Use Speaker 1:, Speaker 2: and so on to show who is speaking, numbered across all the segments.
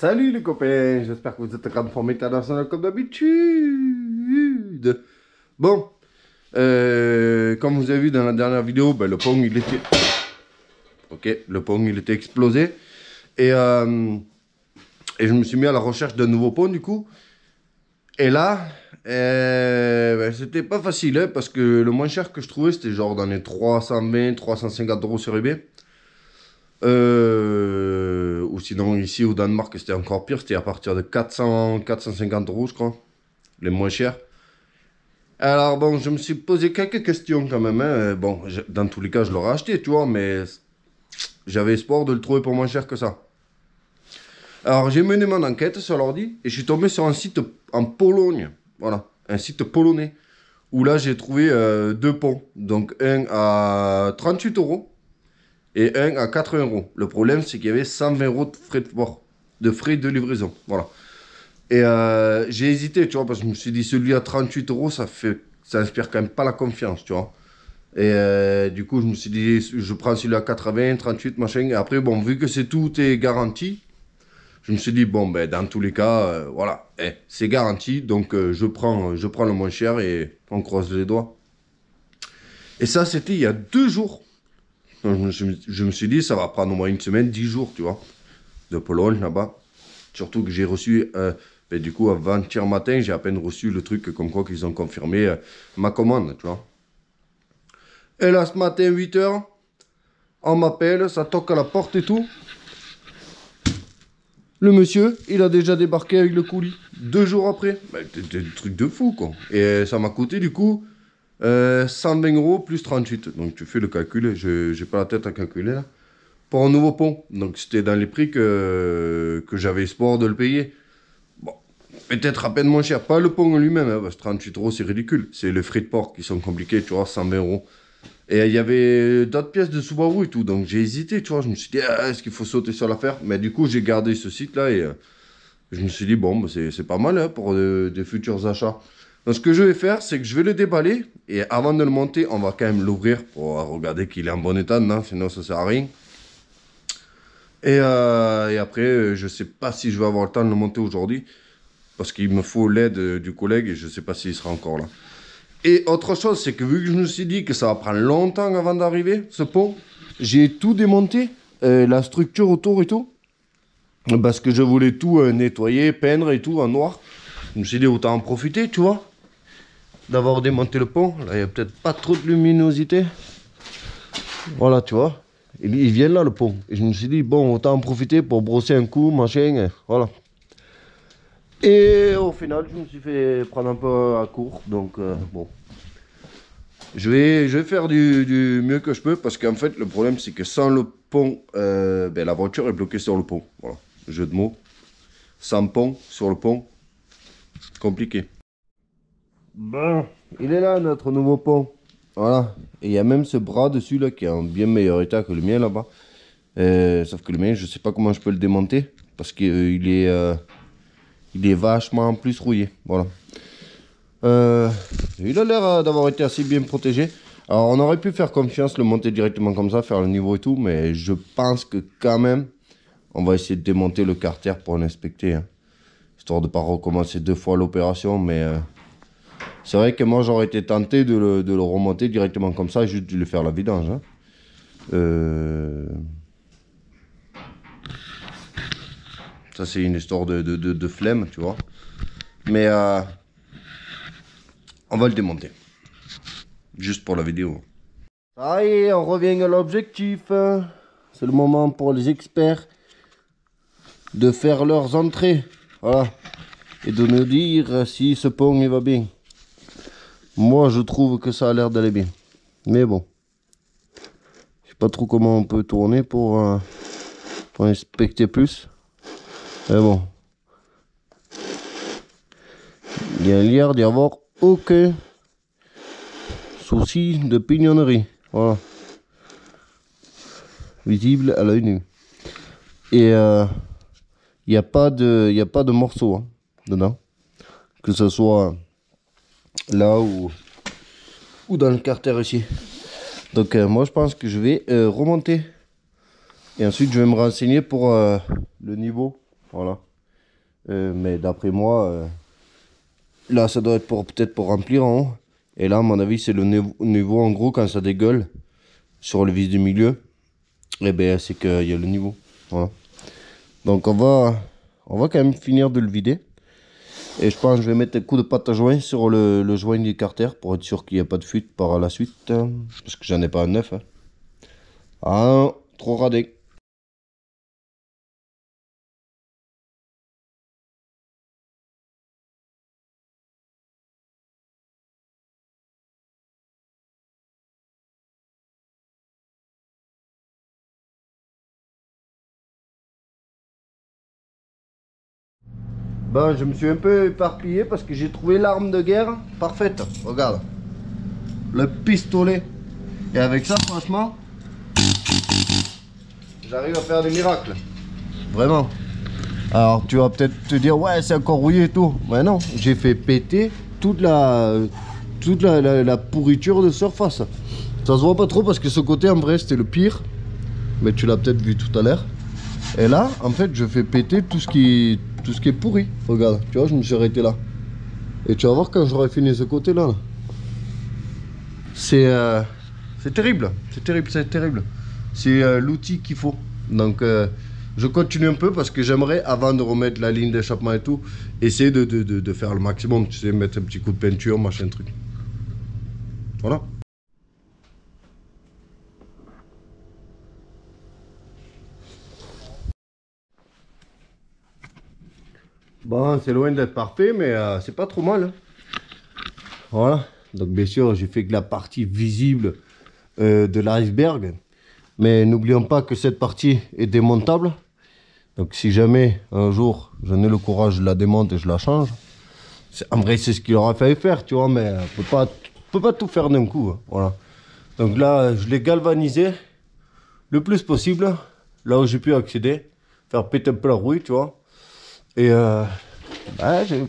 Speaker 1: Salut les copains, j'espère que vous êtes en grande forme internationale comme d'habitude. Bon, comme vous avez vu dans la dernière vidéo, ben, le pont il était... Ok, le pont il était explosé. Et je me suis mis à la recherche d'un nouveau pont du coup. Et là, ben, c'était pas facile hein, parce que le moins cher que je trouvais c'était genre dans les 320-350 euros sur eBay. Ou sinon ici au Danemark c'était encore pire, c'était à partir de 400-450 euros je crois, les moins chers. Alors bon, je me suis posé quelques questions quand même, hein. Bon, dans tous les cas je l'aurais acheté, tu vois, mais j'avais espoir de le trouver pour moins cher que ça. Alors j'ai mené mon enquête sur l'ordi et je suis tombé sur un site en Pologne, voilà, un site polonais, où là j'ai trouvé deux ponts, donc un à 38 euros. Et un à 80 euros. Le problème, c'est qu'il y avait 120 euros de frais de port, de frais de livraison. Voilà. Et j'ai hésité, tu vois, parce que je me suis dit, celui à 38 euros, ça inspire quand même pas la confiance, tu vois. Et du coup, je me suis dit, je prends celui à 80, 38, machin. Et après, bon, vu que tout est garanti, je me suis dit, bon, ben, dans tous les cas, voilà, c'est garanti. Donc, je prends le moins cher et on croise les doigts. Et ça, c'était il y a 2 jours. Donc, je me suis dit, ça va prendre au moins une semaine, 10 jours, tu vois, de Pologne là-bas. Surtout que j'ai reçu, ben, du coup, avant-hier matin, j'ai à peine reçu le truc comme quoi qu'ils ont confirmé ma commande, tu vois. Et là, ce matin, 8 h, on m'appelle, ça toque à la porte et tout. Le monsieur, il a déjà débarqué avec le colis, 2 jours après. Ben, c'est un truc de fou, quoi. Et ça m'a coûté, du coup, 120 euros plus 38. Donc, tu fais le calcul, j'ai pas la tête à calculer, là. Pour un nouveau pont. Donc c'était dans les prix que j'avais espoir de le payer. Bon, peut-être à peine moins cher. Pas le pont lui-même, hein, parce que 38 euros c'est ridicule. C'est les frais de port qui sont compliqués, tu vois, 120 euros. Et il y avait d'autres pièces de Subaru et tout. Donc j'ai hésité, tu vois. Je me suis dit, ah, est-ce qu'il faut sauter sur l'affaire? Mais du coup, j'ai gardé ce site-là et je me suis dit, bon, bah, c'est pas mal hein, pour des futurs achats. Donc ce que je vais faire, c'est que je vais le déballer. Et avant de le monter, on va quand même l'ouvrir pour regarder qu'il est en bon état, non? Sinon ça sert à rien. Et après, je sais pas si je vais avoir le temps de le monter aujourd'hui. Parce qu'il me faut l'aide du collègue et je sais pas s'il sera encore là. Et autre chose, c'est que vu que je me suis dit que ça va prendre longtemps avant d'arriver, ce pont, j'ai tout démonté, la structure autour et tout. Parce que je voulais tout nettoyer, peindre et tout en noir. Je me suis dit autant en profiter, tu vois. D'avoir démonté le pont. Là, il n'y a peut-être pas trop de luminosité. Voilà, tu vois. Il vient là le pont. Et je me suis dit, bon, autant en profiter pour brosser un coup, machin, voilà. Et au final, je me suis fait prendre un peu à court. Donc, bon. Je vais faire du mieux que je peux. Parce qu'en fait, le problème, c'est que sans le pont, ben, la voiture est bloquée sur le pont. Voilà, jeu de mots. Sans pont, sur le pont, compliqué. Bon, il est là, notre nouveau pont. Voilà, et il y a même ce bras dessus là qui est en bien meilleur état que le mien là-bas. Sauf que le mien, je sais pas comment je peux le démonter parce qu'il il est vachement plus rouillé. Voilà. Il a l'air d'avoir été assez bien protégé. Alors on aurait pu faire confiance, le monter directement comme ça, faire le niveau et tout, mais je pense que quand même, on va essayer de démonter le carter pour l'inspecter, hein, histoire de pas recommencer 2 fois l'opération, mais c'est vrai que moi j'aurais été tenté de le remonter directement comme ça et juste de lui faire la vidange. Hein. Ça c'est une histoire de flemme, tu vois. Mais on va le démonter. Juste pour la vidéo. Ça y est, on revient à l'objectif. C'est le moment pour les experts de faire leurs entrées. Voilà. Et de nous dire si ce pont il va bien. Moi, je trouve que ça a l'air d'aller bien. Mais bon. Je sais pas trop comment on peut tourner pour inspecter plus. Mais bon. Il y a l'air d'y avoir aucun souci de pignonnerie. Voilà. Visible à l'œil nu. Et il n'y a pas de morceaux hein, dedans. Que ce soit là ou dans le carter ici. Donc moi je pense que je vais remonter. Et ensuite je vais me renseigner pour le niveau. Voilà. Mais d'après moi, là ça doit être peut-être pour remplir en haut. Et là à mon avis c'est le niveau en gros quand ça dégueule sur le vis du milieu. Et ben c'est qu'il y a le niveau. Voilà. Donc on va quand même finir de le vider. Et je pense que je vais mettre un coup de pâte à joint sur le joint du carter pour être sûr qu'il n'y a pas de fuite par la suite. Parce que j'en ai pas un neuf. Hein. Ah, trop radé. Bon, je me suis un peu éparpillé parce que j'ai trouvé l'arme de guerre parfaite. Regarde. Le pistolet. Et avec ça, franchement, j'arrive à faire des miracles. Vraiment. Alors, tu vas peut-être te dire, ouais, c'est encore rouillé et tout. Mais non, j'ai fait péter toute la pourriture de surface. Ça se voit pas trop parce que ce côté, en vrai, c'était le pire. Mais tu l'as peut-être vu tout à l'heure. Et là, en fait, je fais péter tout ce qui est pourri. Regarde, tu vois, je me suis arrêté là. Et tu vas voir quand j'aurai fini ce côté-là. Là. C'est terrible, c'est terrible, c'est terrible. C'est l'outil qu'il faut. Donc, je continue un peu parce que j'aimerais, avant de remettre la ligne d'échappement et tout, essayer de faire le maximum. Tu sais, mettre un petit coup de peinture, machin truc. Voilà. Bon, c'est loin d'être parfait, mais c'est pas trop mal. Hein. Voilà. Donc, bien sûr, j'ai fait que la partie visible de l'iceberg. Mais n'oublions pas que cette partie est démontable. Donc, si jamais un jour je n'ai le courage de la démonter et je la change, en vrai, c'est ce qu'il aurait fallu faire, tu vois, mais on peut pas tout faire d'un coup. Hein. Voilà. Donc là, je l'ai galvanisé le plus possible, là où j'ai pu accéder, faire péter un peu la rouille, tu vois. Et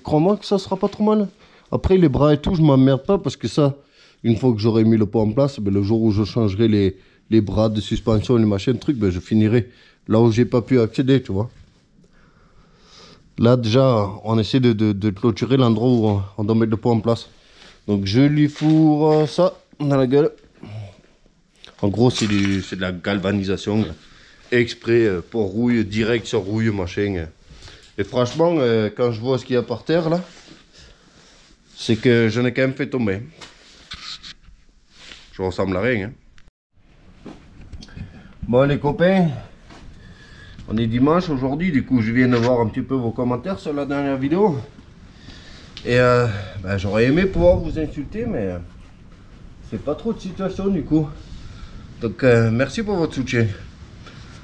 Speaker 1: crois-moi que ça sera pas trop mal. Après, les bras et tout, je m'emmerde pas parce que ça, une fois que j'aurai mis le pot en place, ben, le jour où je changerai les bras de suspension, les machins, trucs, ben, je finirai là où j'ai pas pu accéder, tu vois. Là, déjà, on essaie de clôturer l'endroit où on doit mettre le pot en place. Donc, je lui fourre ça dans la gueule. En gros, c'est de la galvanisation exprès pour rouille, direct sur rouille, machin. Et franchement, quand je vois ce qu'il y a par terre là, c'est que j'en ai quand même fait tomber. Je ressemble à rien. Hein. Bon les copains, on est dimanche aujourd'hui, du coup je viens de voir un petit peu vos commentaires sur la dernière vidéo. Et j'aurais aimé pouvoir vous insulter, mais c'est pas trop de situation du coup. Donc merci pour votre soutien.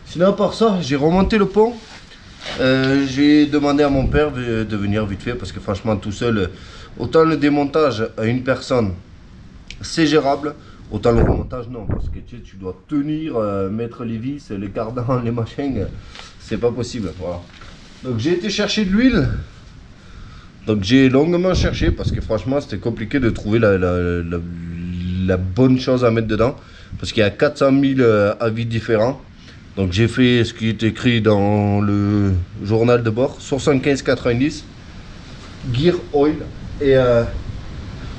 Speaker 1: Sinon à part ça, j'ai remonté le pont. J'ai demandé à mon père de venir vite fait parce que franchement tout seul, autant le démontage à une personne c'est gérable, autant le remontage non, parce que tu dois tenir, mettre les vis, les cardans, les machins, c'est pas possible. Voilà. Donc j'ai été chercher de l'huile. Donc j'ai longuement cherché parce que franchement c'était compliqué de trouver la bonne chose à mettre dedans. Parce qu'il y a 400 000 avis différents. Donc j'ai fait ce qui est écrit dans le journal de bord, 75,90 Gear Oil. Et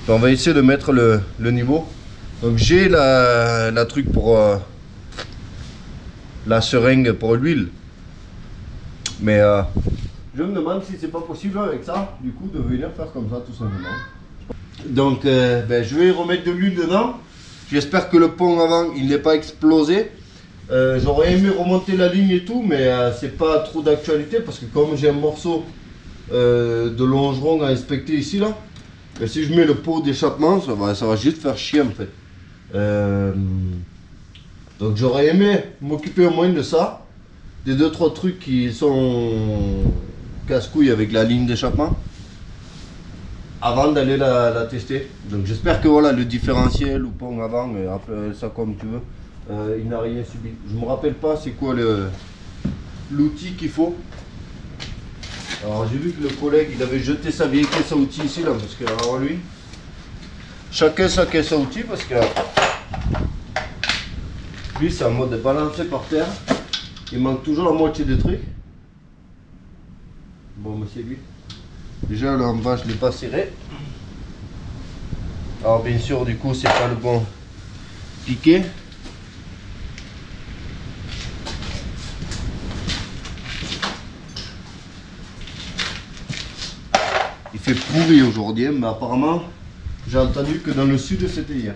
Speaker 1: on va essayer de mettre le niveau. Donc j'ai la truc pour la seringue pour l'huile. Mais je me demande si c'est pas possible avec ça, du coup, de venir faire comme ça tout simplement. Donc je vais remettre de l'huile dedans. J'espère que le pont avant il n'est pas explosé. J'aurais aimé remonter la ligne et tout, mais c'est pas trop d'actualité parce que comme j'ai un morceau de longeron à inspecter ici là, et si je mets le pot d'échappement, ça va juste faire chier en fait. Donc j'aurais aimé m'occuper au moins de ça, des 2-3 trucs qui sont casse-couilles avec la ligne d'échappement avant d'aller la tester. Donc j'espère que voilà le différentiel ou pont avant, mais appelle ça comme tu veux, il n'a rien subi. Je me rappelle pas c'est quoi l'outil qu'il faut. Alors j'ai vu que le collègue il avait jeté sa vieille caisse à outils ici là, parce que alors lui chacun sa caisse à outils parce que lui c'est en mode balancé par terre, il manque toujours la moitié des trucs. Bon, mais c'est lui. Déjà là en bas, je l'ai pas serré. Alors bien sûr, du coup, c'est pas le bon piqué. Il fait pourri aujourd'hui, mais apparemment, j'ai entendu que dans le sud, c'était hier.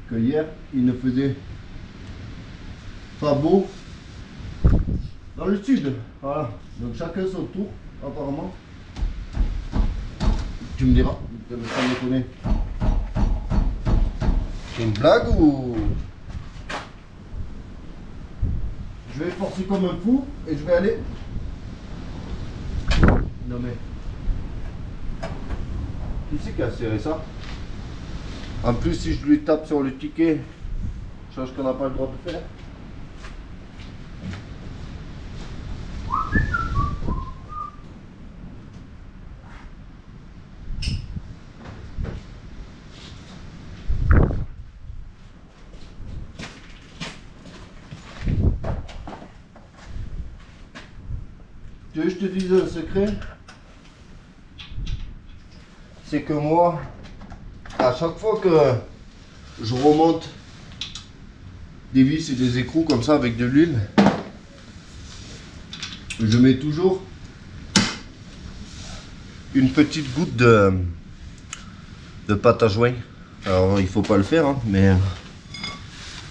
Speaker 1: Que hier, il ne faisait pas beau dans le sud. Voilà. Donc chacun son tour, apparemment. Tu me diras, ça me connaît. C'est une blague ou... Je vais forcer comme un fou et je vais aller... Non mais... Qui c'est qui a serré ça? En plus, si je lui tape sur le ticket, chose qu'on n'a pas le droit de faire. Tu veux que je te dise un secret? C'est que moi, à chaque fois que je remonte des vis et des écrous comme ça avec de l'huile, je mets toujours une petite goutte de pâte à joint. Alors il faut pas le faire, hein, mais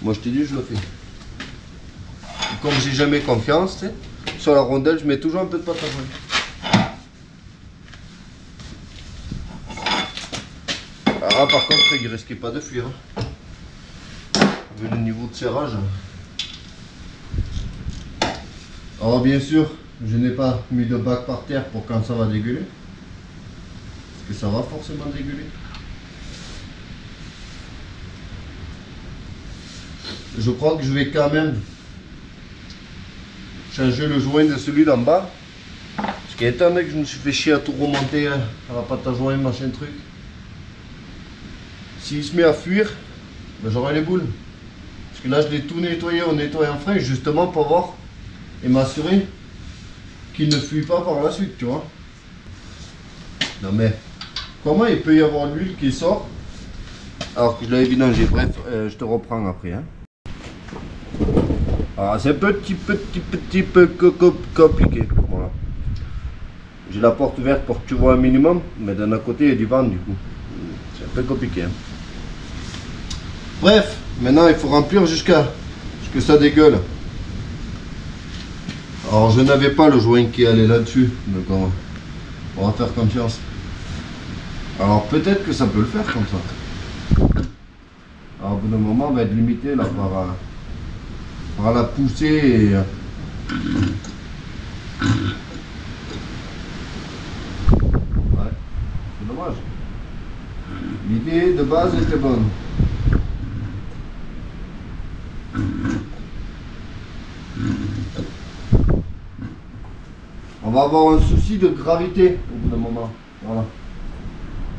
Speaker 1: moi je te dis, je le fais. Et comme j'ai jamais confiance, tu sais, sur la rondelle, je mets toujours un peu de pâte à joint. Alors par contre, il risquait pas de fuir. Vu le niveau de serrage. Alors bien sûr, je n'ai pas mis de bac par terre pour quand ça va dégueuler. Parce que ça va forcément dégueuler. Je crois que je vais quand même changer le joint de celui d'en bas. Parce qu'étant donné que je me suis fait chier à tout remonter à la pâte à joint, machin truc. S'il se met à fuir, ben j'aurai les boules. Parce que là je l'ai tout nettoyé en nettoyant frein justement pour voir et m'assurer qu'il ne fuit pas par la suite, tu vois. Non mais, comment il peut y avoir de l'huile qui sort alors que je l'avais vidangé? Bref, je te reprends après. Hein. Alors c'est un petit peu compliqué. Voilà. J'ai la porte ouverte pour que tu vois un minimum, mais d'un autre côté il y a du vent du coup. C'est un peu compliqué. Hein. Bref, maintenant il faut remplir jusqu'à ce que ça dégueule. Alors je n'avais pas le joint qui allait là-dessus, donc on va faire confiance. Alors peut-être que ça peut le faire comme ça. Alors au bout d'un moment on va être limité là par la poussée et... Ouais, c'est dommage. L'idée de base était bonne. On va avoir un souci de gravité au bout d'un moment. Voilà.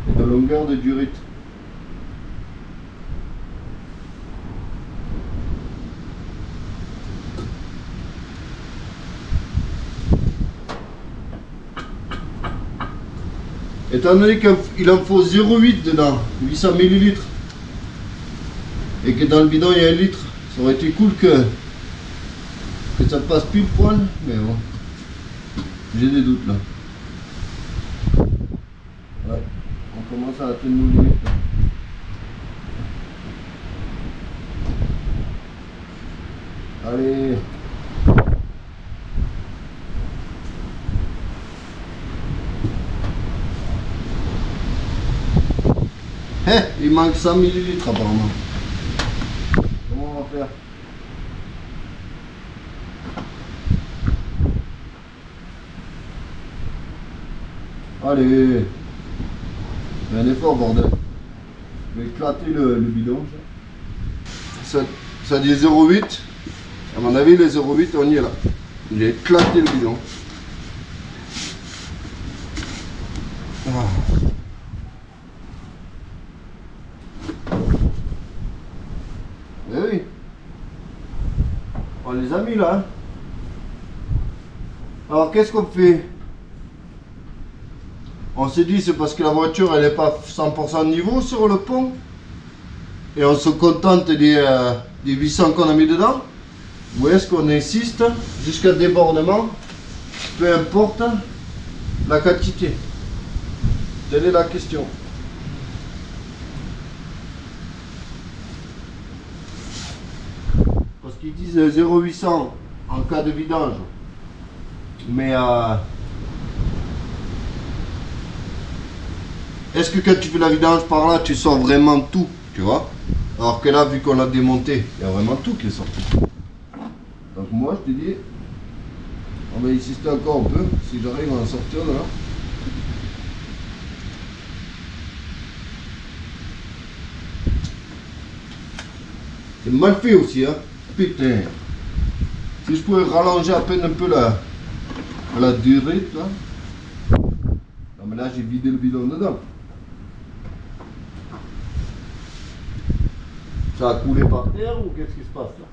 Speaker 1: Et de longueur de durite. Étant donné qu'il en faut 0,8 dedans, 800 ml, et que dans le bidon il y a 1 litre, ça aurait été cool que ça passe pile poil, mais bon, j'ai des doutes là. Ouais, on commence à atteindre nos limites. Allez. Il manque 100 ml apparemment. Comment on va faire? Allez, fais un effort bordel. Je vais éclater le bidon. Ça dit 0,8. À mon avis les 0,8 on y est là. J'ai éclaté le bidon. Ah. Eh oui. On les a mis là. Alors qu'est-ce qu'on fait? On s'est dit c'est parce que la voiture elle n'est pas 100% niveau sur le pont. Et on se contente des 800 qu'on a mis dedans. Ou est-ce qu'on insiste jusqu'à débordement, peu importe la quantité? Telle est la question. Parce qu'ils disent 0,800 en cas de vidange. Mais est-ce que quand tu fais la vidange par là, tu sors vraiment tout, tu vois? Alors que là, vu qu'on l'a démonté, il y a vraiment tout qui est sorti. Donc moi, je te dis, on va insister encore un peu, si j'arrive à en sortir de là. C'est mal fait aussi, hein. Putain. Si je pouvais rallonger à peine un peu la durée, là. Non mais là, j'ai vidé le bidon dedans. Ça a coulé par terre ou qu'est-ce qui se passe là?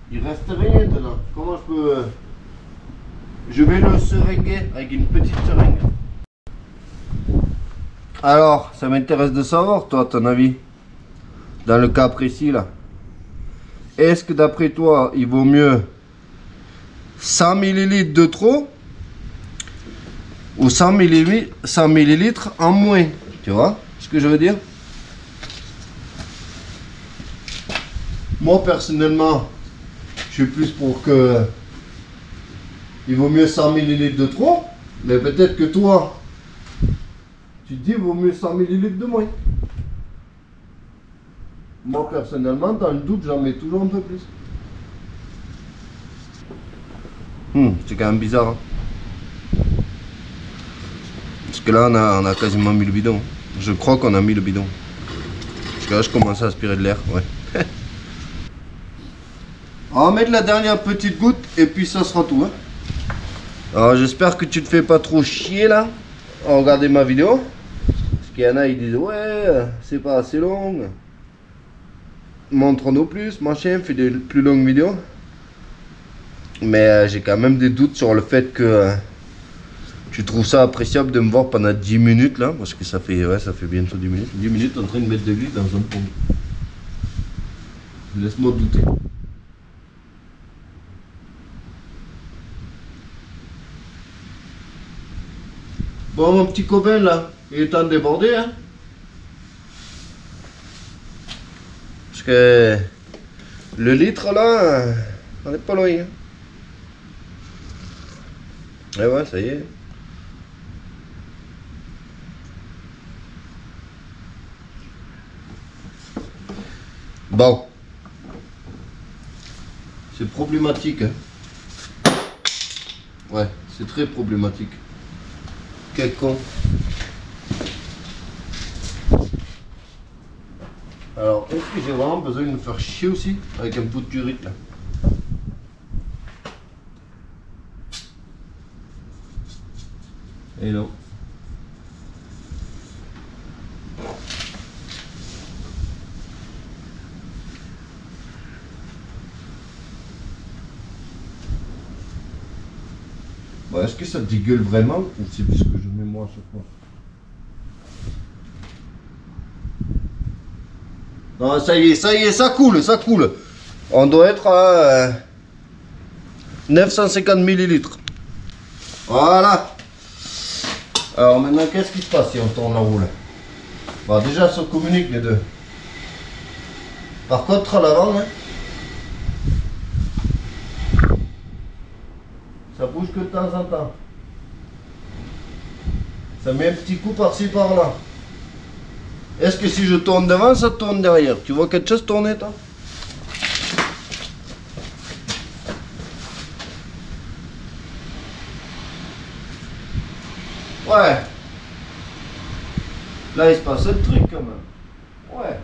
Speaker 1: Il reste rien dedans. Comment je peux... Je vais le seringuer avec une petite seringue. Alors, ça m'intéresse de savoir, toi, ton avis. Dans le cas précis là. Est-ce que d'après toi, il vaut mieux 100 ml de trop ou 100 ml en moins? Tu vois ce que je veux dire? Moi personnellement, je suis plus pour que il vaut mieux 100 ml de trop, mais peut-être que toi tu te dis il vaut mieux 100 ml de moins. Moi personnellement, dans le doute, j'en mets toujours un peu plus. C'est quand même bizarre, hein? Parce que là on a quasiment mis le bidon. Je crois qu'on a mis le bidon. Parce que là je commence à aspirer de l'air, ouais. On va mettre la dernière petite goutte et puis ça sera tout, hein. Alors j'espère que tu te fais pas trop chier là à regarder ma vidéo. Parce qu'il y en a, ils disent ouais, c'est pas assez long. Montre-nous plus, machin, fais des plus longues vidéos. Mais j'ai quand même des doutes sur le fait que tu trouves ça appréciable de me voir pendant 10 minutes là. Parce que ça fait bientôt 10 minutes. 10 minutes en train de mettre de l'huile dans un pont. Laisse-moi douter. Bon mon petit copain là, il est temps de déborder, hein. Parce que le litre là, on n'est pas loin, hein. Et ouais, ça y est. Bon. C'est problématique, hein. Ouais, c'est très problématique. Quel con. Alors, est-ce que j'ai vraiment besoin de me faire chier aussi avec un pot de turite là? Et non. Bon, est-ce que ça dégueule vraiment ou c'est plus que je mets moi à chaque fois? Non, ça y est, ça coule, ça coule. On doit être à 950 millilitres. Voilà. Alors maintenant, qu'est-ce qui se passe si on tourne la roue là? Bon, déjà, ça communique les deux. Par contre, à l'avant, hein, ça bouge que de temps en temps. Ça met un petit coup par-ci par-là. Est-ce que si je tourne devant, ça tourne derrière? Tu vois quelque chose tourner, toi? Ouais. Là, il se passe un truc quand même. Ouais.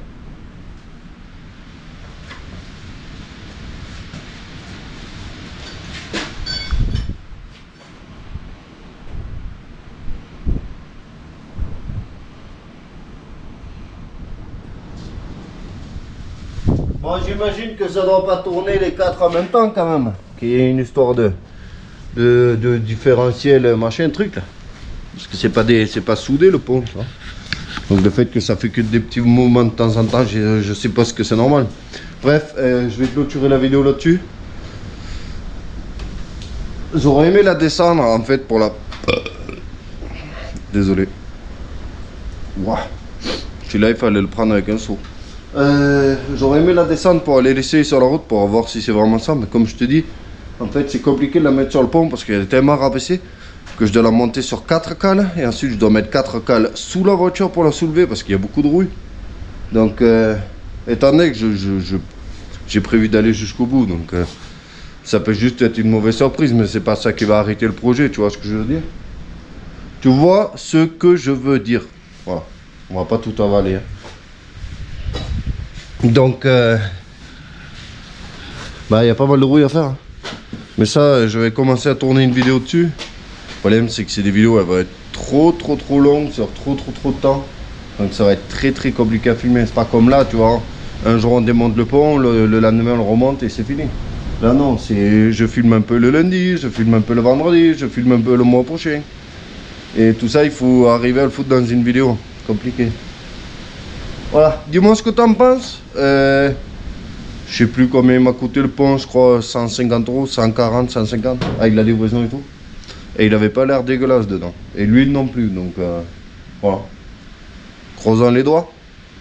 Speaker 1: Bon, j'imagine que ça doit pas tourner les quatre en même temps quand même. Qu'il y ait une histoire de de différentiel machin truc là. Parce que c'est pas soudé le pont, tu vois. Donc le fait que ça fait que des petits mouvements de temps en temps, je sais pas ce que c'est normal. Bref, je vais clôturer la vidéo là-dessus. J'aurais aimé la descendre en fait pour la... Désolé. Waouh. Celui-là il fallait le prendre avec un seau. J'aurais aimé la descendre pour aller l'essayer sur la route pour voir si c'est vraiment ça. Mais comme je te dis, en fait c'est compliqué de la mettre sur le pont parce qu'elle est tellement rabaissée que je dois la monter sur 4 cales. Et ensuite je dois mettre 4 cales sous la voiture pour la soulever parce qu'il y a beaucoup de rouille. Donc étant donné que j'ai prévu d'aller jusqu'au bout. Donc ça peut juste être une mauvaise surprise. Mais c'est pas ça qui va arrêter le projet. Tu vois ce que je veux dire? Tu vois ce que je veux dire? Voilà. On va pas tout avaler. Hein. Donc, bah, il y a pas mal de rouille à faire. Hein. Mais ça, je vais commencer à tourner une vidéo dessus. Le problème, c'est que c'est des vidéos, elles vont être trop longues sur trop de temps. Donc, ça va être très compliqué à filmer. C'est pas comme là, tu vois. Un jour, on démonte le pont, le lendemain, on le remonte et c'est fini. Là, non, c'est je filme un peu le lundi, je filme un peu le vendredi, je filme un peu le mois prochain. Et tout ça, il faut arriver à le foutre dans une vidéo. Compliqué. Voilà, dis-moi ce que tu en penses. Je sais plus combien il m'a coûté le pont, je crois 150 €, 140, 150 avec la livraison et tout. Et il avait pas l'air dégueulasse dedans. Et l'huile non plus, donc voilà. Croisons les doigts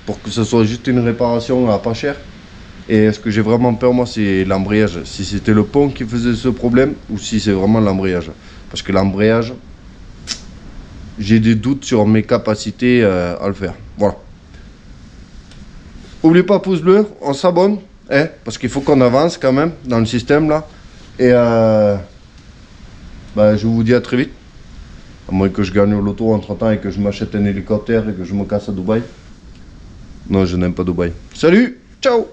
Speaker 1: pour que ce soit juste une réparation à pas cher. Et ce que j'ai vraiment peur moi c'est l'embrayage. Si c'était le pont qui faisait ce problème ou si c'est vraiment l'embrayage. Parce que l'embrayage, j'ai des doutes sur mes capacités à le faire. Voilà. N'oubliez pas pouce bleu, on s'abonne, hein, parce qu'il faut qu'on avance quand même dans le système là. Et bah, je vous dis à très vite. À moins que je gagne au loto entre temps et que je m'achète un hélicoptère et que je me casse à Dubaï. Non, je n'aime pas Dubaï. Salut, ciao.